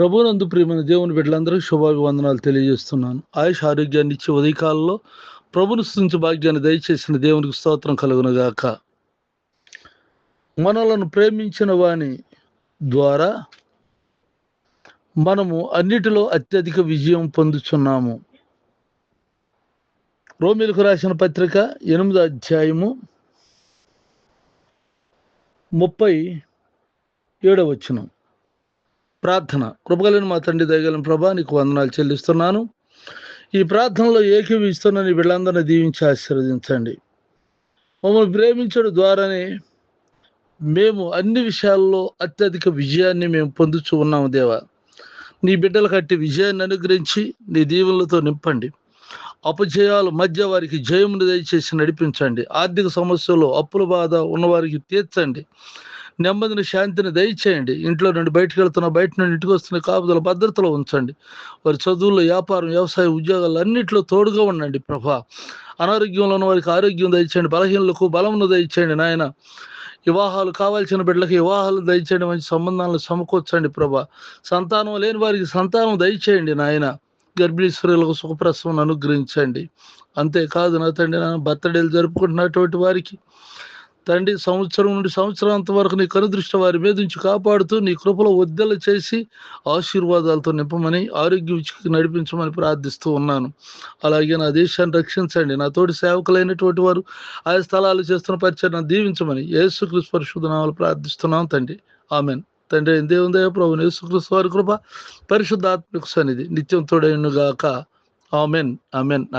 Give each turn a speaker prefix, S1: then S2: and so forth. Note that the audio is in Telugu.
S1: ప్రభువునందు ప్రియమైన దేవుని బిడ్డలందరికీ శుభాభివందనాలు తెలియజేస్తున్నాను. ఆయుష్ ఆరోగ్యాన్ని ఇచ్చి ఉదయకాలంలో ప్రభుని స్తుతించే భాగ్యాన్ని దయచేసిన దేవునికి స్తోత్రం కలుగునుగాక. మనలను ప్రేమించిన వాని ద్వారా మనము అన్నిటిలో అత్యధిక విజయం పొందుచున్నాము. రోమీలకు రాసిన పత్రిక 8వ అధ్యాయము 37వ వచనం. ప్రార్థన. కృపగలిగిన మా తండ్రి దయగలిగిన ప్రభా, నీకు వందనాలు చెల్లిస్తున్నాను. ఈ ప్రార్థనలో ఏకీవిస్తున్న నీ వీళ్ళందరినీ దీవించి ఆశీర్వదించండి. మమ్మల్ని ప్రేమించడం ద్వారానే మేము అన్ని విషయాల్లో అత్యధిక విజయాన్ని మేము పొందుచూ ఉన్నాము. దేవా, నీ బిడ్డలకు అట్టి విజయాన్ని అనుగ్రహించి నీ దీవెనలతో నింపండి. అపజయాలు మధ్య వారికి జయమును దయచేసి నడిపించండి. ఆర్థిక సమస్యలు, అప్పుల బాధ ఉన్నవారికి తీర్చండి. నెమ్మదిని, శాంతిని దయచేయండి. ఇంట్లో నుండి బయటకు వెళ్తున్న, బయట నుండి ఇంటికి వస్తున్న కాపుదల భద్రతలో ఉంచండి. వారి చదువుల్లో, వ్యాపారం, వ్యవసాయ, ఉద్యోగాలు అన్నింటిలో తోడుగా ఉండండి ప్రభా. అనారోగ్యంలో ఉన్న వారికి ఆరోగ్యం దయచేయండి. బలహీనలకు బలమును దయచేయండి నాయన. వివాహాలు కావాల్సిన బిడ్డలకి వివాహాలు దయచేయండి. మంచి సంబంధాలను సమకూర్చండి ప్రభా. సంతానం లేని వారికి సంతానం దయచేయండి నాయన. గర్భిణీ స్త్రీలకు సుఖప్రసవం అనుగ్రహించండి. అంతేకాదు నా తండ్రి, నా బర్త్డేలు జరుపుకుంటున్నటువంటి వారికి తండ్రి సంవత్సరం నుండి సంవత్సరాంత వరకు నీ కనుదృష్టి వారి మీద నుంచి కాపాడుతూ నీ కృపలో వద్దెల చేసి ఆశీర్వాదాలతో నింపమని, ఆరోగ్యం ఇచ్చి నడిపించమని ప్రార్థిస్తూ ఉన్నాను. అలాగే నా దేశాన్ని రక్షించండి. నా తోటి సేవకులైనటువంటి వారు ఆయా స్థలాలు చేస్తున్న పరిచయం దీవించమని యేసుక్రీస్తు పరిశుద్ధ నామములో ప్రార్థిస్తున్నాం తండ్రి. ఆమెన్. తండ్రి దేవుని దయ, ప్రభువైన యేసుక్రీస్తు వారి కృప, పరిశుద్ధాత్మక సన్నిధి నిత్యం తోడైనగాక. ఆమెన్. ఆమెన్. ఆమెన్.